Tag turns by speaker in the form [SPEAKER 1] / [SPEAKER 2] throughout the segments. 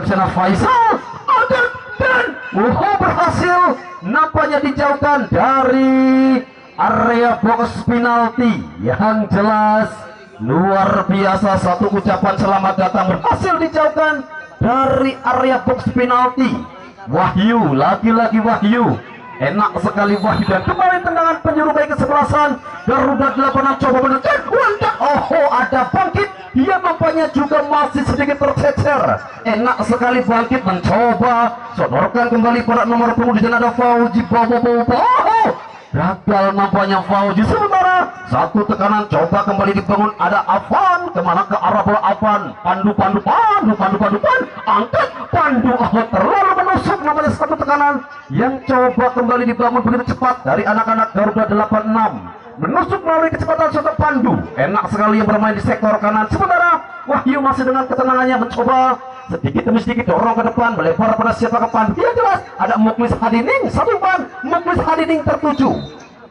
[SPEAKER 1] Sana Faisal dan berhasil nampaknya dijauhkan dari area box penalti. Yang jelas luar biasa, satu ucapan selamat datang berhasil dijauhkan dari area box penalti. Wahyu, lagi-lagi Wahyu, enak sekali Wahyu, dan kembali tendangan penjuru baik kesebelasan Garuda 86 coba menekan. Oh, ada bangkit, dia nampaknya juga masih sedikit tercecer. Enak sekali bangkit, mencoba sodorkan kembali pada nomor punggung. Di sana ada Fauzi Bobo. Gagal nampaknya Fauzi. Sementara satu tekanan coba kembali dibangun, ada Afan, kemana ke arah bola Afan. Pandu angkat Pandu. Terlalu menusuk nampaknya satu tekanan yang coba kembali dibangun begitu cepat dari anak-anak Garuda 86. Menusuk melalui kecepatan satu Pandu. Enak sekali yang bermain di sektor kanan. Sementara Wahyu masih dengan ketenangannya mencoba sedikit demi sedikit dorong ke depan, melebar pada siapa ke Pandu. Tidak jelas, ada Muklis Hadining, satu umpan Muklis Hadining tertuju.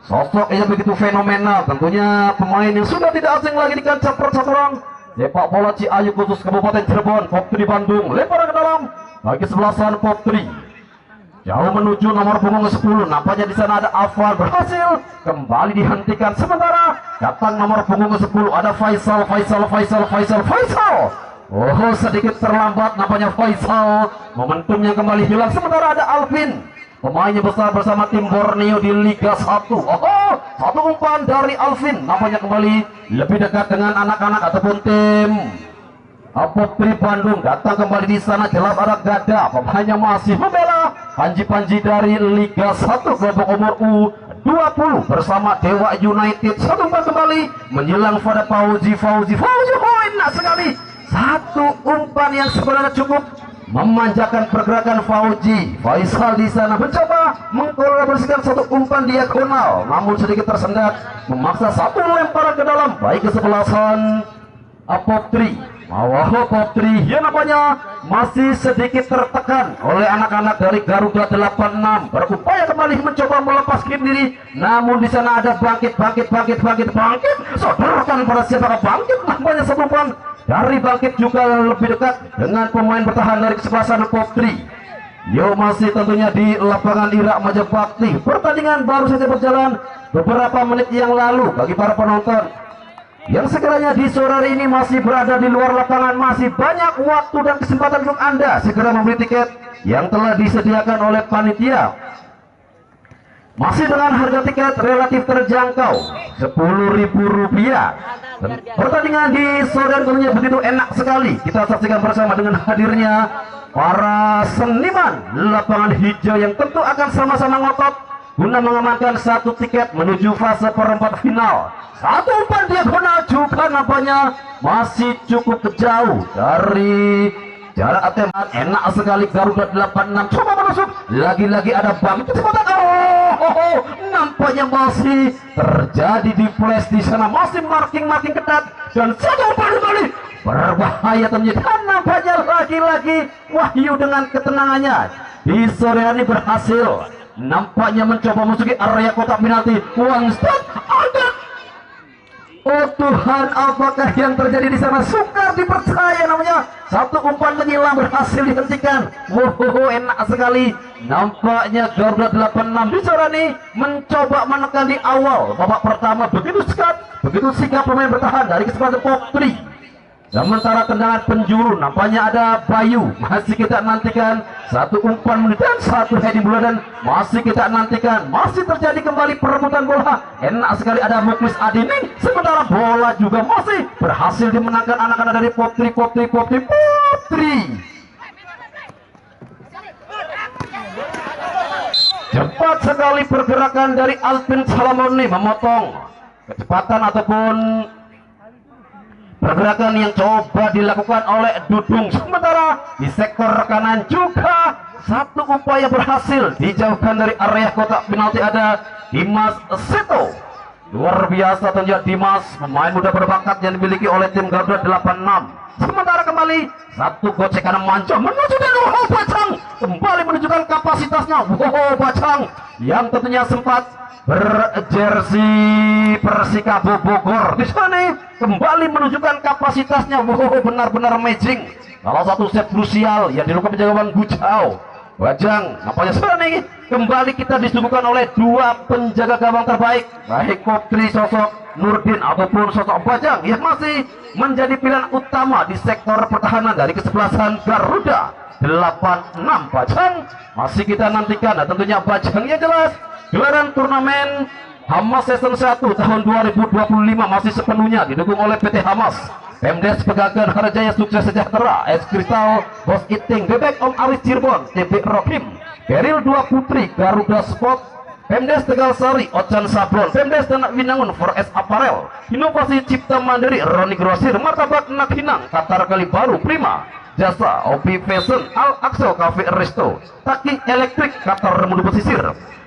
[SPEAKER 1] Sosok yang begitu fenomenal, tentunya pemain yang sudah tidak asing lagi di kancah percaturan sepak bola Ciayu khusus Kabupaten Cirebon. Poptri Bandung lempar ke dalam bagi sebelasan Poptri. Jauh menuju nomor punggung ke-10. Nampaknya di sana ada Afan, berhasil kembali dihentikan. Sementara datang nomor punggung ke-10 ada Faisal. Oh, sedikit terlambat nampaknya Faisal. Momentumnya kembali hilang. Sementara ada Alvin, pemainnya besar bersama tim Borneo di Liga 1. Oh, satu umpan dari Alvin nampaknya kembali lebih dekat dengan anak-anak ataupun tim Poptri Bandung. Datang kembali di sana, jelas ada Gada, pemainnya masih membela Panji dari Liga 1 kelompok umur U20 bersama Dewa United. Satu umpan kembali menjelang pada Fauzi. Oh, enak sekali, satu umpan yang sebenarnya cukup memanjakan pergerakan Fauzi. Faisal di sana mencoba mengkolaborasikan satu umpan diagonal, namun sedikit tersendat, memaksa satu lemparan ke dalam baik kesebelasan Poptri. Poptri ya nampaknya masih sedikit tertekan oleh anak-anak dari Garuda 86. Berupaya kembali mencoba melepaskan diri, namun di sana ada bangkit. Sodorkan pada siapa bangkit, nampaknya sebutan dari bangkit juga lebih dekat dengan pemain bertahan dari kesebelasan Poptri. Masih tentunya di lapangan Irak Majapahit. Pertandingan baru saja berjalan beberapa menit yang lalu. Bagi para penonton yang sekiranya di sore hari ini masih berada di luar lapangan, masih banyak waktu dan kesempatan untuk Anda segera membeli tiket yang telah disediakan oleh panitia. Masih dengan harga tiket relatif terjangkau, Rp10.000. Pertandingan di sore hari tentunya begitu enak sekali. Kita saksikan bersama dengan hadirnya para seniman lapangan hijau yang tentu akan sama-sama ngotot guna mengamankan satu tiket menuju fase perempat final. Satu umpan diagonal juga nampaknya masih cukup jauh dari jarak tembak. Enak sekali Garuda 86 coba menusuk, lagi-lagi ada bangkit kesempatan. Nampaknya masih terjadi di flash di sana, masih marking ketat, dan satu umpan kembali berbahaya tentunya. Dan nampaknya lagi-lagi Wahyu dengan ketenangannya di sore hari berhasil nampaknya mencoba memasuki area kotak penalti. One stop, oh Tuhan, apakah yang terjadi di sana? Sukar dipercaya namanya. Satu umpan menyilang berhasil dihentikan. Enak sekali. Nampaknya Garuda 86 di sore ini mencoba menekan di awal babak pertama. Begitu sikap pemain bertahan dari kesempatan Poptri. Sementara tendangan penjuru nampaknya ada Bayu, masih kita nantikan satu umpan dan satu heading bola, dan masih kita nantikan masih terjadi kembali perebutan bola. Enak sekali ada Muklis Hadining, sementara bola juga masih berhasil dimenangkan anak-anak dari Poptri. Cepat sekali pergerakan dari Alvin Salamoni memotong kecepatan ataupun pergerakan yang coba dilakukan oleh Dudung. Sementara di sektor kanan juga satu upaya berhasil dijauhkan dari area kotak penalti ada Dimas Seto. Luar biasa tentunya Dimas, pemain muda berbakat yang dimiliki oleh tim Garuda 86. Sementara kembali satu gocekan manca menuju dan Bacang kembali menunjukkan kapasitasnya. Bacang yang tentunya sempat berjersey Persikabo Bogor di sana kembali menunjukkan kapasitasnya. Benar-benar amazing salah satu set krusial yang dilakukan penjaga gawang Bujau. Bajang nampaknya sebenarnya kembali kita disuguhkan oleh dua penjaga gawang terbaik, baik Kopri sosok Nurdin ataupun sosok Bajang yang masih menjadi pilihan utama di sektor pertahanan dari kesebelasan Garuda 86. Bajang masih kita nantikan, dan tentunya Bajang yang jelas gelaran turnamen Hamas Season 1 tahun 2025 masih sepenuhnya didukung oleh PT Hamas, Pemdes Pegagan Harjaya Sukses Sejahtera, Es Kristal, Bos Iting, Bebek Om Aris Cirebon, TB Rohim, Beril 2 Putri, Garuda Sport, Pemdes Tegal Sari, Ocan Sablon, Pemdes Tanak Winangun, 4S Apparel, Inovasi Cipta Mandiri, Roni Grosir, Martabak Nakhinang, Qatar Kali Baru, Prima, Jasa, Opi Fashion, Al Axel Cafe Resto, Taking Elektrik, Qatar Remudu Pesisir,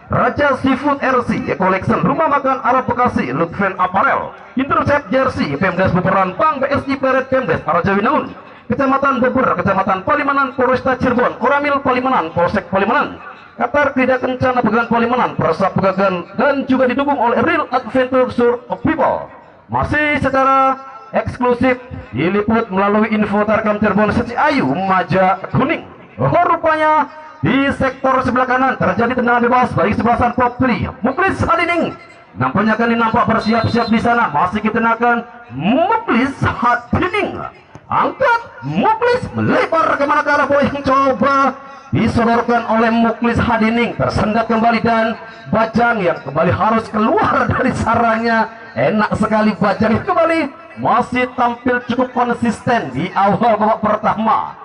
[SPEAKER 1] Raja Seafood RC, Collection, Rumah Makan Arab Bekasi, Lutfen Apparel, Intercept Jersey, Pemdes Buperan, Bank BSI Peret, Pemdes Araja Winangun, Kecamatan Beber, Kecamatan Palimanan, Polresta Cirebon, Koramil Palimanan, Polsek Palimanan, Qatar Tidak Kencana Pegagan Palimanan, Persab Pegagan, dan juga didukung oleh Real Adventure Sur of People. Masih secara eksklusif diliput melalui info Tarkam Cirebon Seci Ayu Maja Kuning. Oh, rupanya di sektor sebelah kanan terjadi tendangan bebas bagi sebelasan Popri. Muklis Hadining nampaknya kali nampak bersiap-siap di sana. Masih dikenakan Muklis Hadining. Angkat Muklis melebar kemana ke arah bola yang coba disodorkan oleh Muklis Hadining, tersendat kembali, dan Bajang yang kembali harus keluar dari sarangnya. Enak sekali Bajang yang kembali masih tampil cukup konsisten di awal babak pertama.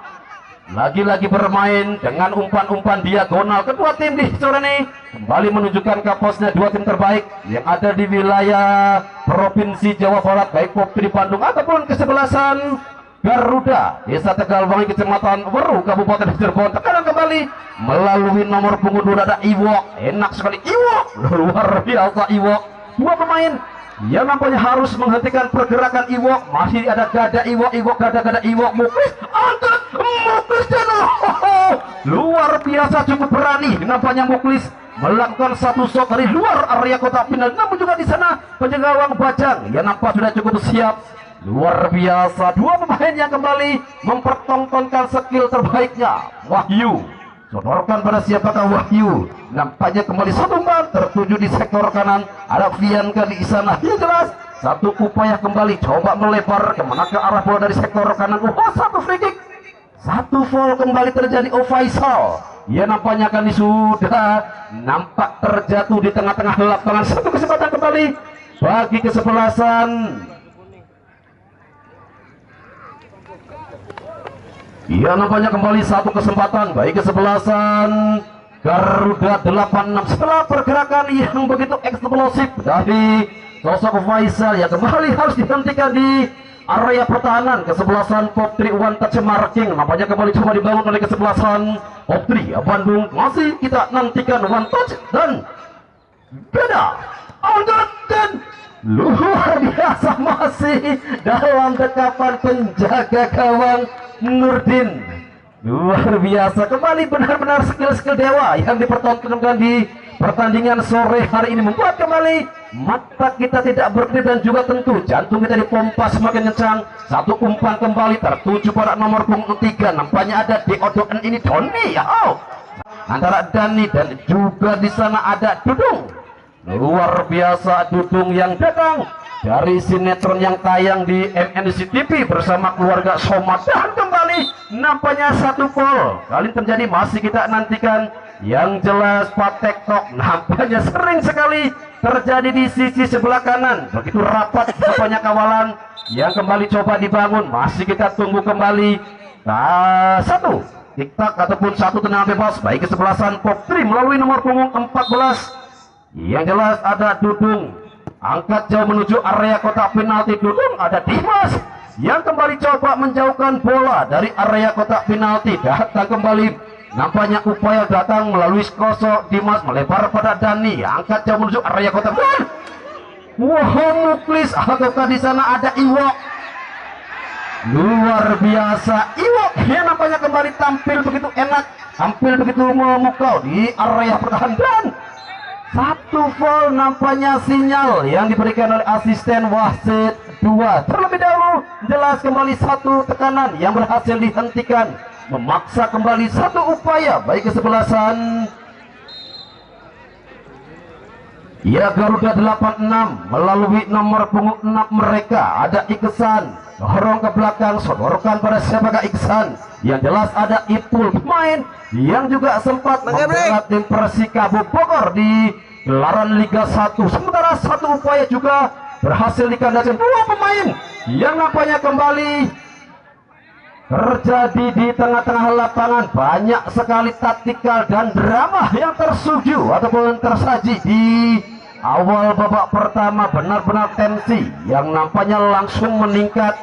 [SPEAKER 1] Lagi-lagi bermain dengan umpan-umpan diagonal. Kedua tim di sore ini kembali menunjukkan kaposnya dua tim terbaik yang ada di wilayah Provinsi Jawa Barat, baik Popri Bandung ataupun kesebelasan Garuda Desa Tegalwangi, Kecamatan Weru, Kabupaten Cirebon. Tekanan kembali melalui nomor punggung 2 ada Iwok. Enak sekali Iwok, luar biasa Iwok. Dua pemain yang nampaknya harus menghentikan pergerakan Iwok. Masih ada gada Iwok, Iwok gada Iwok. Muklis angkat, Muklis channel. Luar biasa, cukup berani nampaknya Muklis melakukan satu shot dari luar area kotak penalti. Namun juga di sana penjaga gawang Bajang yang nampak sudah cukup siap. Luar biasa, dua pemain yang kembali mempertontonkan skill terbaiknya. Wahyu sodorkan pada siapakah Wahyu. Nampaknya kembali satu umpan tertuju di sektor kanan. Ada Fianka di sana. Yang jelas satu upaya kembali coba melebar kemana ke arah bola dari sektor kanan. Satu free kick, satu foul kembali terjadi. Faisal ya nampaknya kali sudah nampak terjatuh di tengah-tengah lapangan. Satu kesempatan kembali bagi kesebelasan ya nampaknya kembali satu kesempatan baik kesebelasan Garuda 86 setelah pergerakan yang begitu eksplosif dari sosok Faisal yang kembali harus dihentikan di area pertahanan. Kesebelasan Popri One Touch Marking nampaknya kembali coba dibangun oleh kesebelasan Popri Bandung. Masih kita nantikan One Touch dan beda angkat dan luar biasa masih dalam dekapan penjaga gawang Nurdin. Luar biasa kembali, benar-benar skill-skill dewa yang dipertontonkan di pertandingan sore hari ini membuat kembali mata kita tidak berkedip dan juga tentu jantung kita dipompa semakin kencang. Satu umpan kembali tertuju pada nomor punggung 3. Nampaknya ada Deodoan ini Doni antara Dani dan juga di sana ada Dudung. Luar biasa Dudung yang datang dari sinetron yang tayang di MNC TV bersama keluarga Somad. Dan kembali nampaknya satu gol kali terjadi. Masih kita nantikan yang jelas Pak TikTok nampaknya sering sekali terjadi di sisi sebelah kanan. Begitu rapat nampaknya kawalan yang kembali coba dibangun. Masih kita tunggu kembali satu tiktak ataupun satu tendangan bebas baik kesebelasan Popri melalui nomor punggung 14. Yang jelas ada Dudung angkat jauh menuju area kotak penalti. Dudung ada Dimas yang kembali coba menjauhkan bola dari area kotak penalti. Datang kembali nampaknya upaya datang melalui Koso. Dimas melebar pada Dani angkat jauh menuju area kotak penalti. Muklis ataukah di sana ada Iwok. Luar biasa Iwok yang nampaknya kembali tampil begitu enak, tampil begitu memukau di area pertahanan. Dan Satu foul nampaknya sinyal yang diberikan oleh asisten wasit 2. Terlebih dahulu jelas kembali satu tekanan yang berhasil dihentikan, memaksa kembali satu upaya baik kesebelasan. Ya, Garuda 86 melalui nomor punggung 6 mereka ada Iksan, dorong ke belakang, sodorkan pada siapakah Iksan. Yang jelas ada Ipul, pemain yang juga sempat membela tim Persikabo Bogor di gelaran Liga 1. Sementara satu upaya juga berhasil dikandaskan dua pemain yang nampaknya kembali terjadi di tengah-tengah lapangan. Banyak sekali taktikal dan drama yang tersuju ataupun tersaji di awal babak pertama. Benar-benar tensi yang nampaknya langsung meningkat,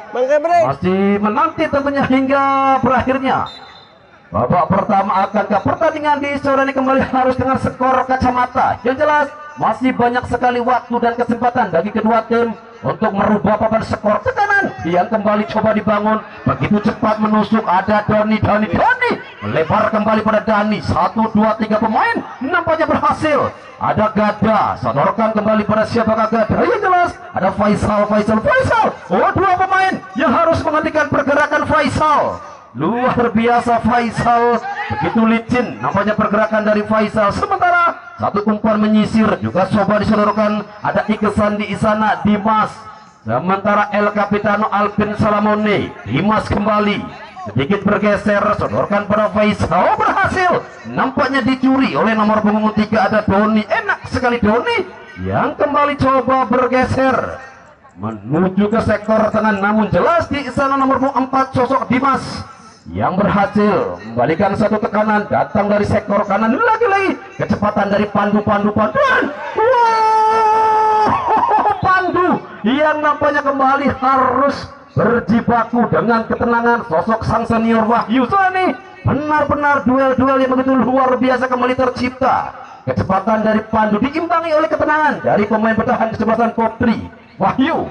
[SPEAKER 1] masih menanti tentunya hingga berakhirnya babak pertama. Akankah pertandingan di sore ini kembali harus dengan skor kacamata? Yang jelas masih banyak sekali waktu dan kesempatan bagi kedua tim untuk merubah papan skor. Tekanan yang kembali coba dibangun, begitu cepat menusuk. Ada Doni melebar kembali pada Dani. 1, 2, 3 pemain nampaknya berhasil. Ada Gada, sodorkan kembali pada siapakah Gada? Yang jelas ada Faisal. Oh, dua pemain yang harus menghentikan pergerakan Faisal. Luar biasa Faisal, begitu licin nampaknya pergerakan dari Faisal. Sementara satu umpan menyisir juga coba disodorkan. Ada Iksan di sana, Dimas. Sementara El Capitano Alvin Salamone. Dimas kembali sedikit bergeser, sodorkan pada Faisal. Berhasil nampaknya dicuri oleh nomor punggung 3. Ada Doni, enak sekali Doni yang kembali coba bergeser menuju ke sektor tengah. Namun jelas di sana nomor punggung 4 sosok Dimas yang berhasil membalikan satu tekanan datang dari sektor kanan. Lagi-lagi kecepatan dari Pandu. Pandu yang nampaknya kembali harus berjibaku dengan ketenangan sosok sang senior Wahyu Sani. Benar-benar duel-duel yang begitu luar biasa kembali tercipta. Kecepatan dari Pandu diimbangi oleh ketenangan dari pemain bertahan kesebelasan Popri Wahyu.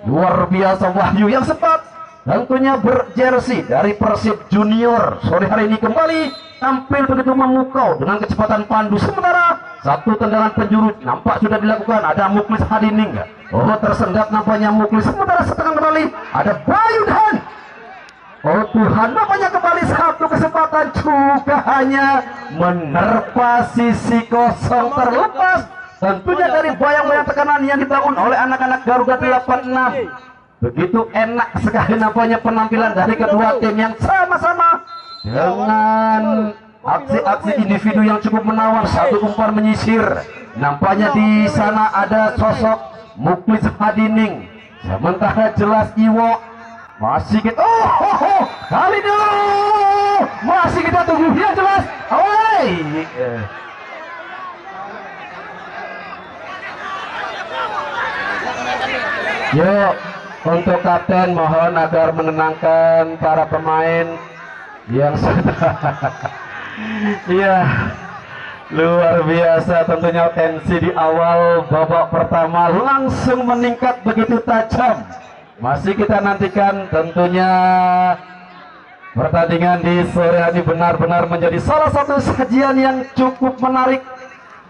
[SPEAKER 1] Luar biasa Wahyu yang sempat tentunya berjersey dari Persib Junior sore hari ini kembali tampil begitu memukau dengan kecepatan Pandu. Sementara satu tendangan penjuru nampak sudah dilakukan. Ada Muklis Hadining, oh tersendat nampaknya Muklis. Sementara setengah kembali ada Bayudan. Oh Tuhan, nampaknya kembali satu kesempatan juga hanya menerpa sisi kosong. Terlepas tentunya dari bayang-bayang tekanan yang dibangun oleh anak-anak Garuda 86. Begitu enak sekali nampaknya penampilan dari kedua tim yang sama-sama dengan aksi-aksi individu yang cukup menawan. Satu umpan menyisir, nampaknya di sana ada sosok Muklis Hadining. Sementara jelas Iwo masih kita kali ini masih kita tunggu yang jelas. Yuk, untuk kapten mohon agar menenangkan para pemain yang sudah ya luar biasa. Tentunya tensi di awal babak pertama langsung meningkat begitu tajam. Masih kita nantikan tentunya pertandingan di sore hari benar-benar menjadi salah satu sajian yang cukup menarik.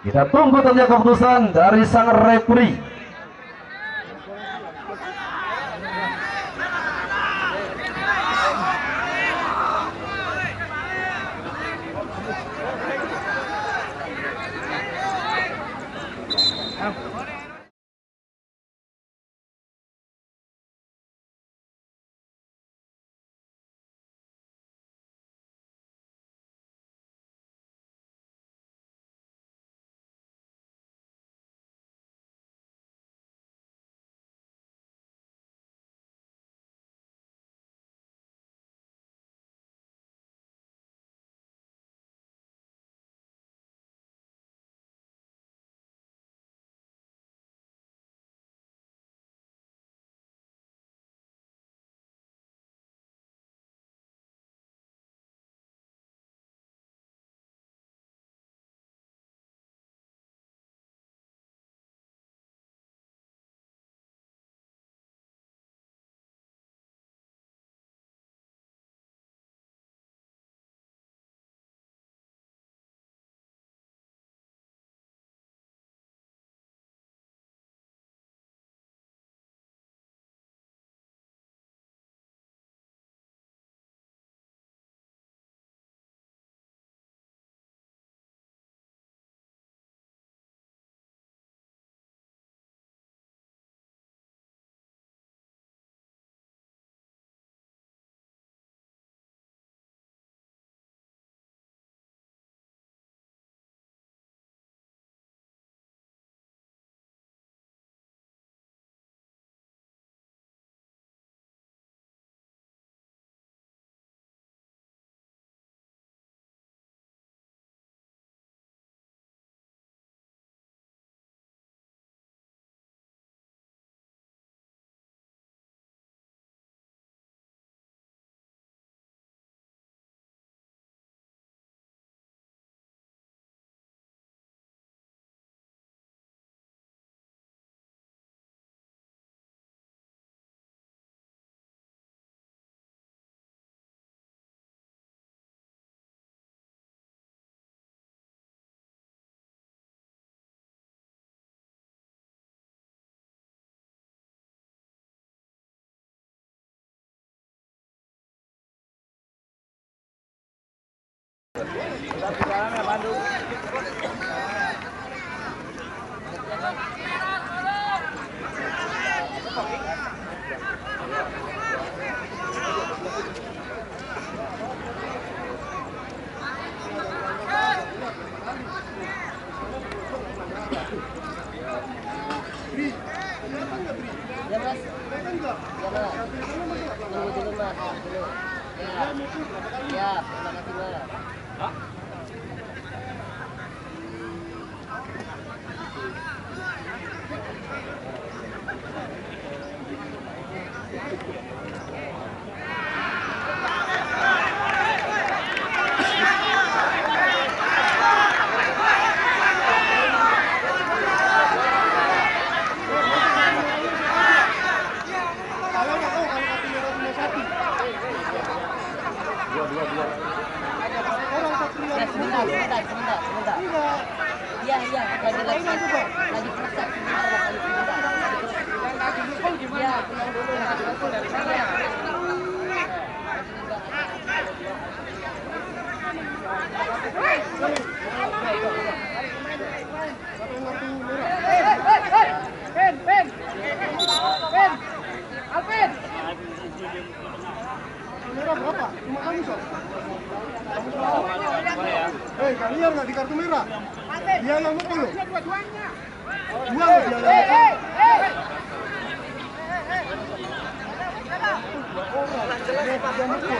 [SPEAKER 1] Kita tunggu tentunya keputusan dari sang referee.
[SPEAKER 2] Ya mas. Ya mas. Tunggu dulu mas. Dulu. Ya. Ya. Terima kasih mas. Ya sebentar. Iya, lagi periksa sebentar. Ya, tenang dulu.
[SPEAKER 3] Alvin. Merah berapa? Cuma kamu sob. Kalian nggak di kartu merah? Dia yang mukul loh. Dua dia yang mukul.